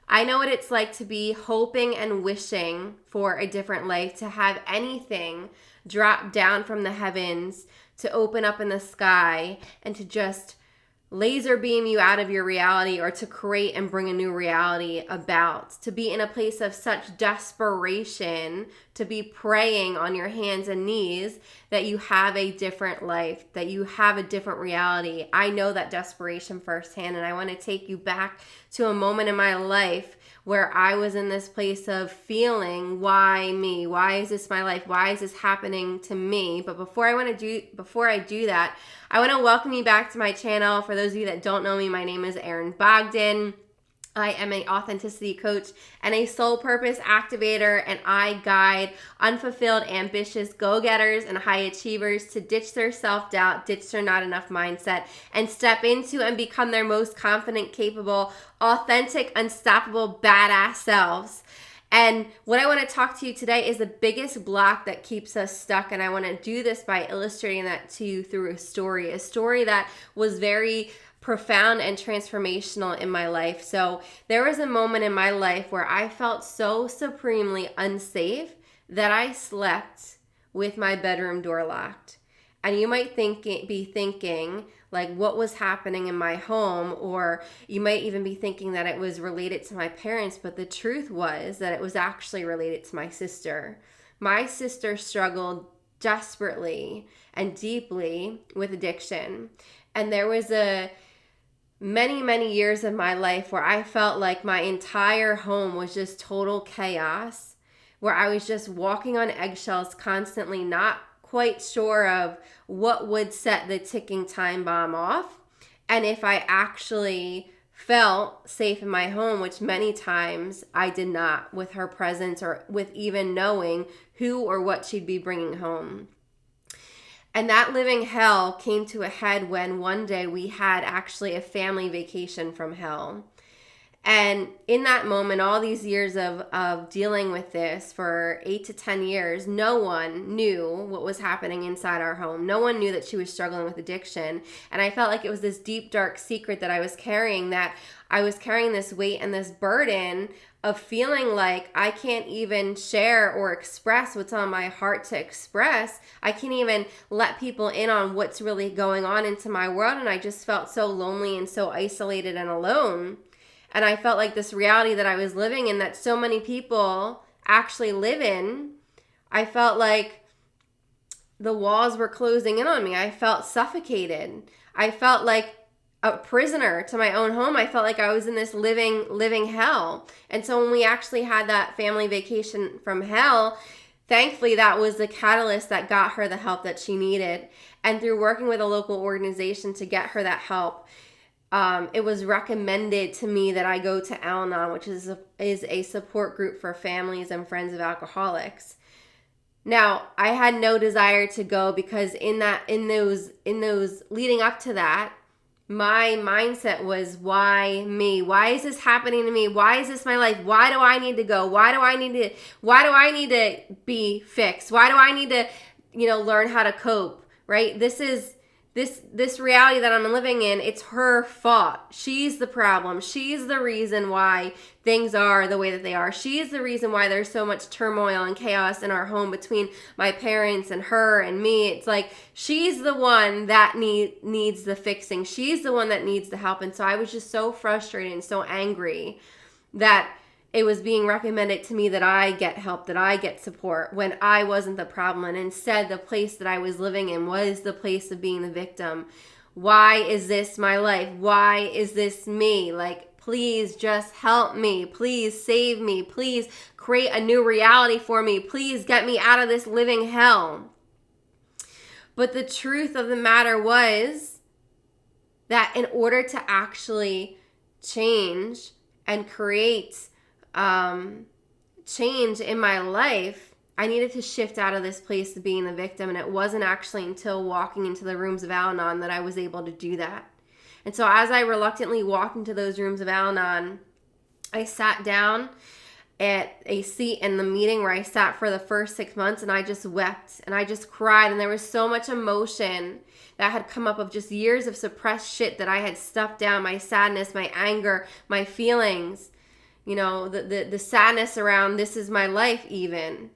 I know what it's like to be hoping and wishing for a different life, to have anything drop down from the heavens, to open up in the sky, and to just laser beam you out of your reality, or to create and bring a new reality about, to be in a place of such desperation, to be praying on your hands and knees that you have a different life, that you have a different reality. I know that desperation firsthand, and I want to take you back to a moment in my life where I was in this place of feeling, why me? Why is this my life? Why is this happening to me? But before I do that, I want to welcome you back to my channel. For those of you that don't know me, my name is Erin Bogdan. I am an authenticity coach and a soul purpose activator, and I guide unfulfilled, ambitious go-getters and high achievers to ditch their self-doubt, ditch their not enough mindset, and step into and become their most confident, capable, authentic, unstoppable, badass selves. And what I want to talk to you today is the biggest block that keeps us stuck. And I want to do this by illustrating that to you through a story that was very profound and transformational in my life. So there was a moment in my life where I felt so supremely unsafe that I slept with my bedroom door locked. And you might be thinking, like, what was happening in my home? Or you might even be thinking that it was related to my parents, but the truth was that it was actually related to my sister. My sister struggled desperately and deeply with addiction. And there was many years of my life where I felt like my entire home was just total chaos, where I was just walking on eggshells constantly, not quite sure of what would set the ticking time bomb off, and if I actually felt safe in my home, which many times I did not, with her presence or with even knowing who or what she'd be bringing home. And that living hell came to a head when one day we had actually a family vacation from hell. And in that moment, all these years of dealing with this for 8 to 10 years, no one knew what was happening inside our home. No one knew that she was struggling with addiction. And I felt like it was this deep, dark secret that I was carrying, that I was carrying this weight and this burden of feeling like I can't even share or express what's on my heart to express. I can't even let people in on what's really going on into my world. And I just felt so lonely and so isolated and alone. And I felt like this reality that I was living in, that so many people actually live in, I felt like the walls were closing in on me. I felt suffocated. I felt like a prisoner to my own home. I felt like I was in this living hell. And so when we actually had that family vacation from hell, thankfully that was the catalyst that got her the help that she needed. And through working with a local organization to get her that help, it was recommended to me that I go to Al-Anon, which is a support group for families and friends of alcoholics. Now, I had no desire to go because in those leading up to that, my mindset was, why me? Why is this happening to me? Why is this my life? Why do I need to go? Why do I need to be fixed? Why do I need to, learn how to cope, right? This reality that I'm living in, it's her fault. She's the problem. She's the reason why things are the way that they are. She's the reason why there's so much turmoil and chaos in our home between my parents and her and me. It's like she's the one that needs the fixing. She's the one that needs the help. And so I was just so frustrated and so angry that it was being recommended to me that I get help, that I get support, when I wasn't the problem. And instead, the place that I was living in was the place of being the victim. Why is this my life? Why is this me? Like, please just help me. Please save me. Please create a new reality for me. Please get me out of this living hell. But the truth of the matter was that in order to actually change and create change in my life, I needed to shift out of this place of being the victim. And it wasn't actually until walking into the rooms of Al-Anon that I was able to do that. And so as I reluctantly walked into those rooms of Al-Anon, I sat down at a seat in the meeting where I sat for the first 6 months, and I just wept and I just cried. And there was so much emotion that had come up of just years of suppressed shit that I had stuffed down, my sadness, my anger, my feelings. the sadness around this is my life even.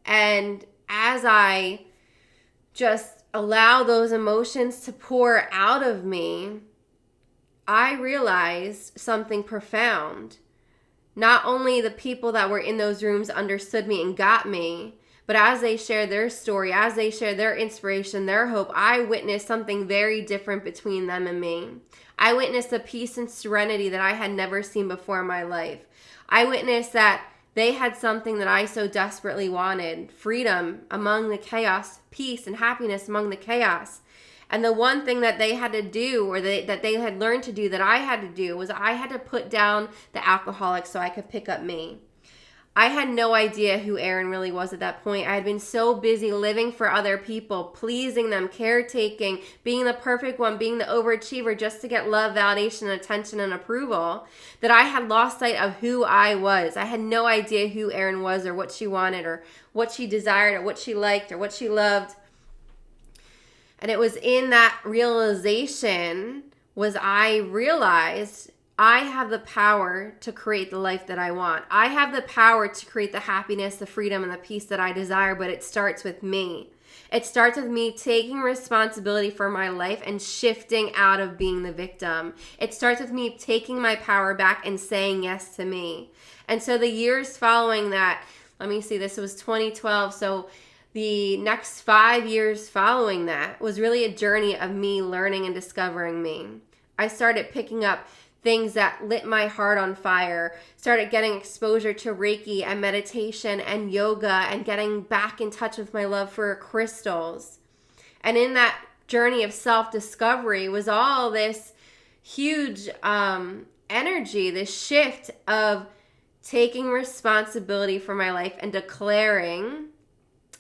And as I just allow those emotions to pour out of me, I realized something profound. Not only the people that were in those rooms understood me and got me, but as they shared their story, as they shared their inspiration, their hope, I witnessed something very different between them and me. I witnessed a peace and serenity that I had never seen before in my life. I witnessed that they had something that I so desperately wanted: freedom among the chaos, peace and happiness among the chaos. And the one thing that they had to do, or that they had learned to do, that I had to do, was I had to put down the alcoholic so I could pick up me. I had no idea who Erin really was at that point. I had been so busy living for other people, pleasing them, caretaking, being the perfect one, being the overachiever just to get love, validation, attention, and approval, that I had lost sight of who I was. I had no idea who Erin was, or what she wanted, or what she desired, or what she liked, or what she loved. And it was in that realization was I realized I have the power to create the life that I want. I have the power to create the happiness, the freedom, and the peace that I desire, but it starts with me. It starts with me taking responsibility for my life and shifting out of being the victim. It starts with me taking my power back and saying yes to me. And so the years following that, this was 2012, so the next 5 years following that was really a journey of me learning and discovering me. I started picking up things that lit my heart on fire, started getting exposure to Reiki and meditation and yoga, and getting back in touch with my love for crystals. And in that journey of self-discovery was all this huge energy, this shift of taking responsibility for my life and declaring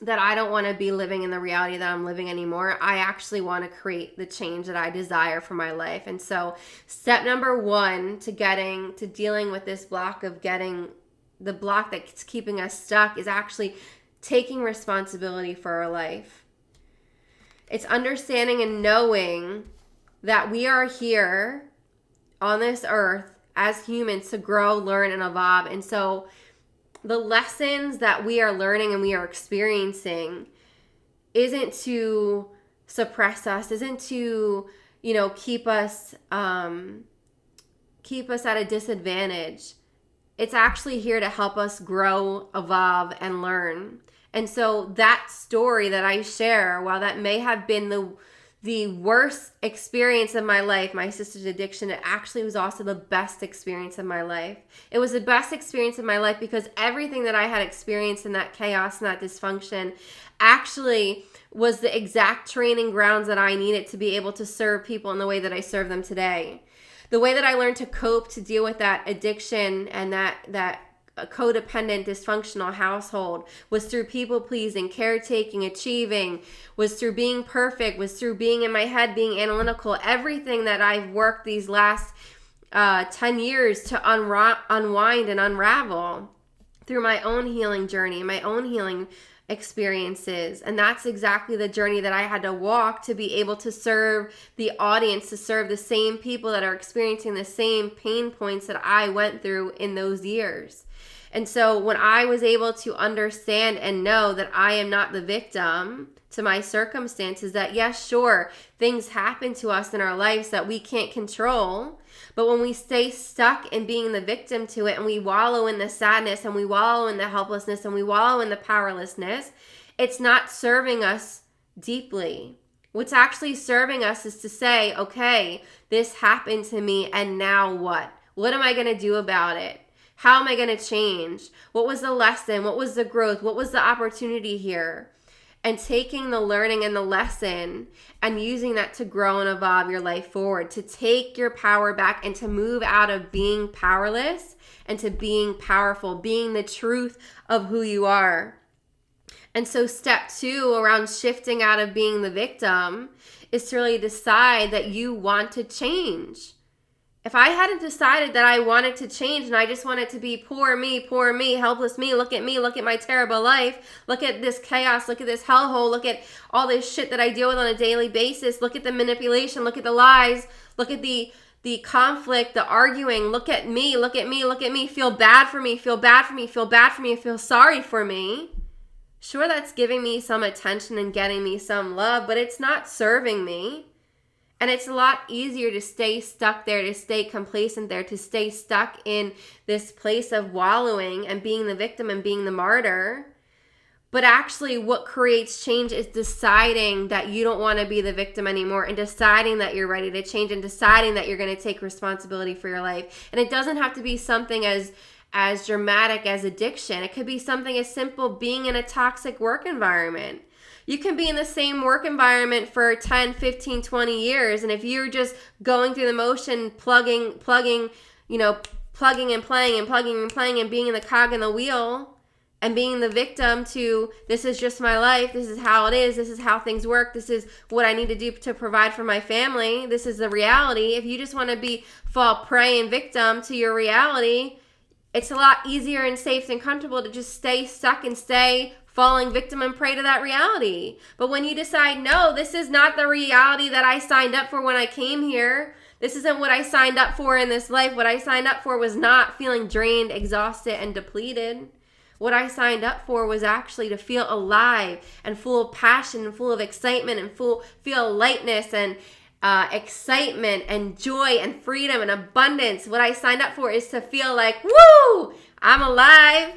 that I don't want to be living in the reality that I'm living anymore. I actually want to create the change that I desire for my life. And so step number 1 to dealing with this block of getting the block that's keeping us stuck is actually taking responsibility for our life. It's understanding and knowing that we are here on this earth as humans to grow, learn, and evolve. And so the lessons that we are learning and we are experiencing isn't to suppress us, isn't to, keep us at a disadvantage. It's actually here to help us grow, evolve, and learn. And so that story that I share, while that may have been the worst experience of my life, my sister's addiction, it actually was also the best experience of my life. It was the best experience of my life because everything that I had experienced in that chaos and that dysfunction actually was the exact training grounds that I needed to be able to serve people in the way that I serve them today. The way that I learned to cope, to deal with that addiction and that a codependent, dysfunctional household was through people pleasing, caretaking, achieving, was through being perfect, was through being in my head, being analytical. Everything that I've worked these last 10 years to unwind and unravel through my own healing journey, my own healing experiences. And that's exactly the journey that I had to walk to be able to serve the audience, to serve the same people that are experiencing the same pain points that I went through in those years. And so when I was able to understand and know that I am not the victim to my circumstances, that yes, sure, things happen to us in our lives that we can't control, but when we stay stuck in being the victim to it and we wallow in the sadness and we wallow in the helplessness and we wallow in the powerlessness, it's not serving us deeply. What's actually serving us is to say, okay, this happened to me and now what? What am I going to do about it? How am I going to change? What was the lesson? What was the growth? What was the opportunity here? And taking the learning and the lesson and using that to grow and evolve your life forward, to take your power back and to move out of being powerless and to being powerful, being the truth of who you are. And so step 2 around shifting out of being the victim is to really decide that you want to change. If I hadn't decided that I wanted to change and I just wanted to be poor me, helpless me, look at my terrible life, look at this chaos, look at this hellhole, look at all this shit that I deal with on a daily basis, look at the manipulation, look at the lies, look at the the conflict, the arguing, look at me, look at me, look at me, feel bad for me, feel bad for me, feel bad for me, feel sorry for me. Sure, that's giving me some attention and getting me some love, but it's not serving me. And it's a lot easier to stay stuck there, to stay complacent there, to stay stuck in this place of wallowing and being the victim and being the martyr. But actually what creates change is deciding that you don't want to be the victim anymore, and deciding that you're ready to change, and deciding that you're going to take responsibility for your life. And it doesn't have to be something as dramatic as addiction. It could be something as simple, being in a toxic work environment. You can be in the same work environment for 10, 15, 20 years. And if you're just going through the motion, plugging and playing and being in the cog in the wheel and being the victim to, this is just my life, this is how it is, this is how things work, this is what I need to do to provide for my family, this is the reality. If you just want to fall prey and victim to your reality, it's a lot easier and safe and comfortable to just stay stuck and stay falling victim and prey to that reality. But when you decide, no, this is not the reality that I signed up for when I came here. This isn't what I signed up for in this life. What I signed up for was not feeling drained, exhausted, and depleted. What I signed up for was actually to feel alive and full of passion and full of excitement and feel lightness and excitement and joy and freedom and abundance. What I signed up for is to feel like, woo, I'm alive.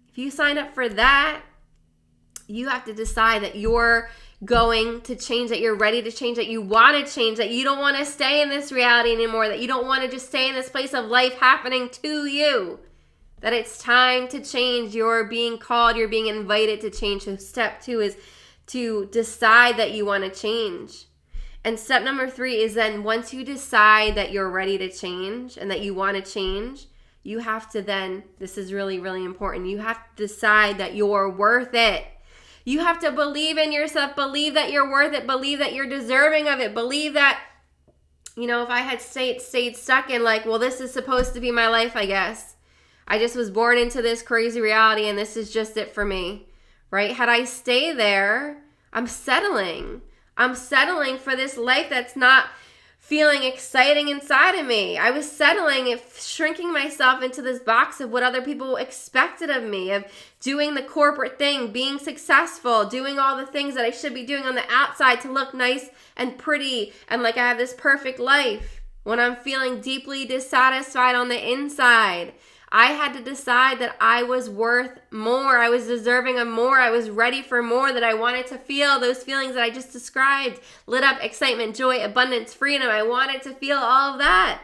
If you sign up for that, you have to decide that you're going to change, that you're ready to change, that you want to change, that you don't want to stay in this reality anymore, that you don't want to just stay in this place of life happening to you, that it's time to change. You're being called, you're being invited to change. So step 2 is to decide that you want to change. And step number 3 is then once you decide that you're ready to change and that you want to change, you have to then, this is really, really important, you have to decide that you're worth it. You have to believe in yourself, believe that you're worth it, believe that you're deserving of it, believe that, if I had stayed stuck in well, this is supposed to be my life, I guess. I just was born into this crazy reality and this is just it for me, right? Had I stayed there, I'm settling. I'm settling for this life that's not feeling exciting inside of me. I was settling and shrinking myself into this box of what other people expected of me, of doing the corporate thing, being successful, doing all the things that I should be doing on the outside to look nice and pretty and like I have this perfect life, when I'm feeling deeply dissatisfied on the inside. I had to decide that I was worth more. I was deserving of more. I was ready for more, that I wanted to feel those feelings that I just described. Lit up, excitement, joy, abundance, freedom. I wanted to feel all of that.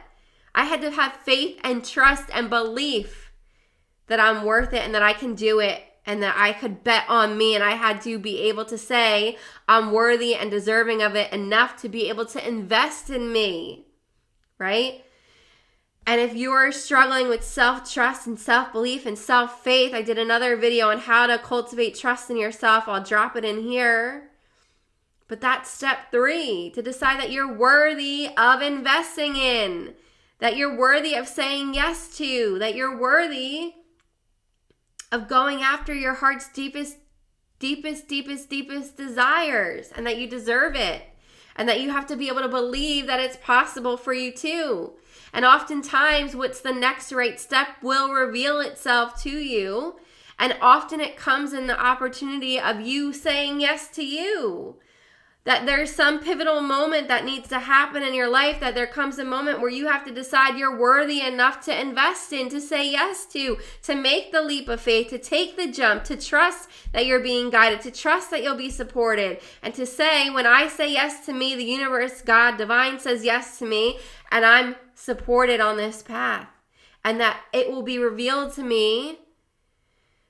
I had to have faith and trust and belief that I'm worth it and that I can do it and that I could bet on me. And I had to be able to say I'm worthy and deserving of it enough to be able to invest in me, right? And if you're struggling with self-trust and self-belief and self-faith, I did another video on how to cultivate trust in yourself. I'll drop it in here. But that's step 3, to decide that you're worthy of investing in, that you're worthy of saying yes to, that you're worthy of going after your heart's deepest desires, and that you deserve it, and that you have to be able to believe that it's possible for you too. And oftentimes, what's the next right step will reveal itself to you. And often it comes in the opportunity of you saying yes to you. That there's some pivotal moment that needs to happen in your life, that there comes a moment where you have to decide you're worthy enough to invest in, to say yes to make the leap of faith, to take the jump, to trust that you're being guided, to trust that you'll be supported, and to say, when I say yes to me, the universe, God, divine says yes to me, and I'm supported on this path, and that it will be revealed to me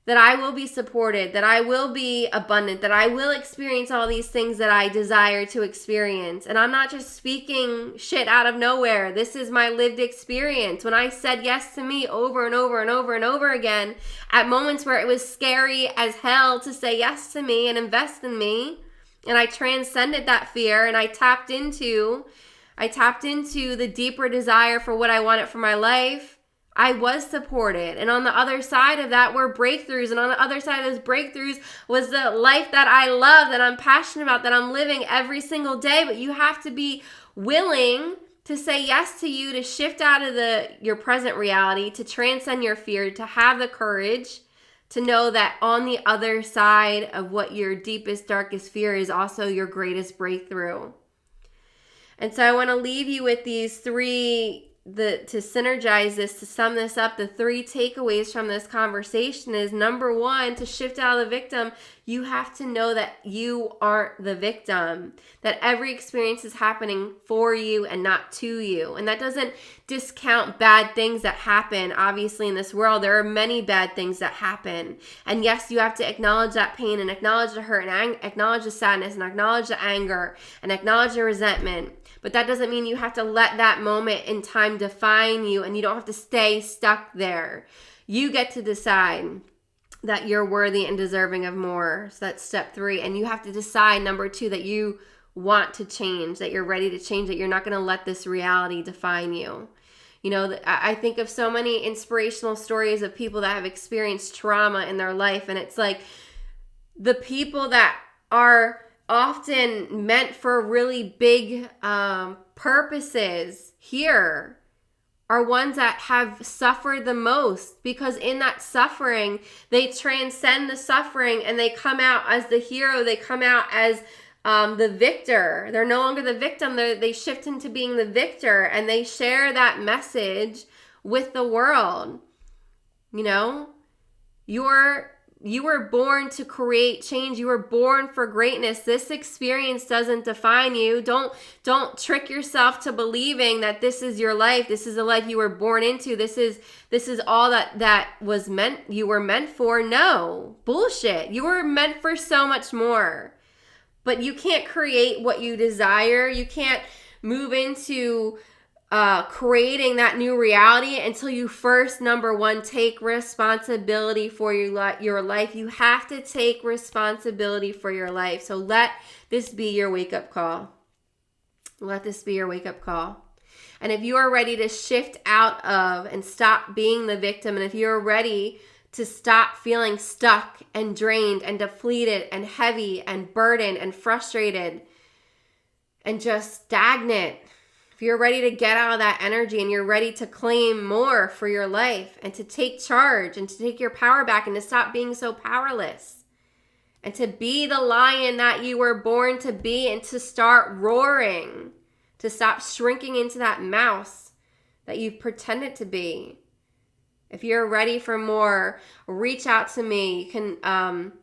that I will be supported, that I will be abundant, that I will experience all these things that I desire to experience. And I'm not just speaking shit out of nowhere. This is my lived experience. When I said yes to me over and over and over and over again, at moments where it was scary as hell to say yes to me and invest in me, and I transcended that fear and I tapped into the deeper desire for what I wanted for my life, I was supported. And on the other side of that were breakthroughs. And on the other side of those breakthroughs was the life that I love, that I'm passionate about, that I'm living every single day. But you have to be willing to say yes to you, to shift out of your present reality, to transcend your fear, to have the courage to know that on the other side of what your deepest, darkest fear is also your greatest breakthrough. And so I want to leave you with these three, to synergize this, to sum this up, the three takeaways from this conversation is, number one, to shift out of the victim, you have to know that you aren't the victim, that every experience is happening for you and not to you. And that doesn't discount bad things that happen. Obviously, in this world, there are many bad things that happen. And yes, you have to acknowledge that pain and acknowledge the hurt and acknowledge the sadness and acknowledge the anger and acknowledge the resentment. But that doesn't mean you have to let that moment in time define you, and you don't have to stay stuck there. You get to decide that you're worthy and deserving of more. So that's step 3. And you have to decide, number 2, that you want to change, that you're ready to change, that you're not going to let this reality define you. You know, I think of so many inspirational stories of people that have experienced trauma in their life. And it's like the people that are often meant for really big purposes here are ones that have suffered the most, because in that suffering, they transcend the suffering and they come out as the hero. They come out as the victor. They're no longer the victim. They shift into being the victor, and they share that message with the world. You know, you were born to create change. You were born for greatness. This experience doesn't define you. Don't trick yourself to believing that this is your life. This is the life you were born into. This is all that was meant. You were meant for. No, bullshit. You were meant for so much more. But you can't create what you desire. You can't move into creating that new reality until you first, number 1, take responsibility for your life. You have to take responsibility for your life. So let this be your wake-up call. Let this be your wake-up call. And if you are ready to shift out of and stop being the victim, and if you're ready to stop feeling stuck and drained and depleted and heavy and burdened and frustrated and just stagnant, if you're ready to get out of that energy and you're ready to claim more for your life and to take charge and to take your power back and to stop being so powerless and to be the lion that you were born to be and to start roaring, to stop shrinking into that mouse that you've pretended to be. If you're ready for more, reach out to me. You can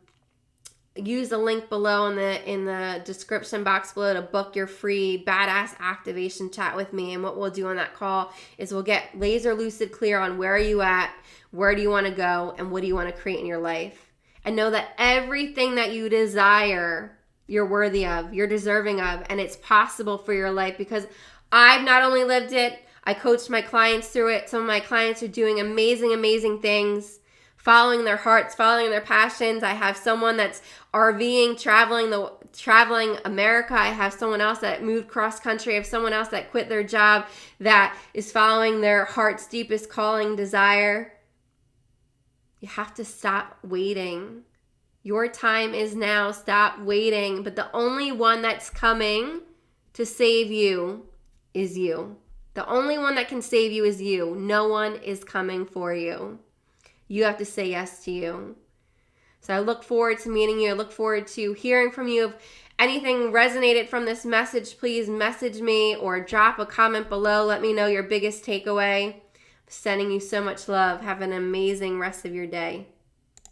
use the link below in the description box below to book your free badass activation chat with me. And what we'll do on that call is we'll get laser lucid clear on where are you at, where do you want to go, and what do you want to create in your life. And know that everything that you desire, you're worthy of, you're deserving of, and it's possible for your life, because I've not only lived it, I coached my clients through it. Some of my clients are doing amazing, amazing things, following their hearts, following their passions. I have someone that's RVing, traveling America. I have someone else that moved cross country. I have someone else that quit their job that is following their heart's deepest calling, desire. You have to stop waiting. Your time is now. Stop waiting. But the only one that's coming to save you is you. The only one that can save you is you. No one is coming for you. You have to say yes to you. So I look forward to meeting you. I look forward to hearing from you. If anything resonated from this message, please message me or drop a comment below. Let me know your biggest takeaway. I'm sending you so much love. Have an amazing rest of your day.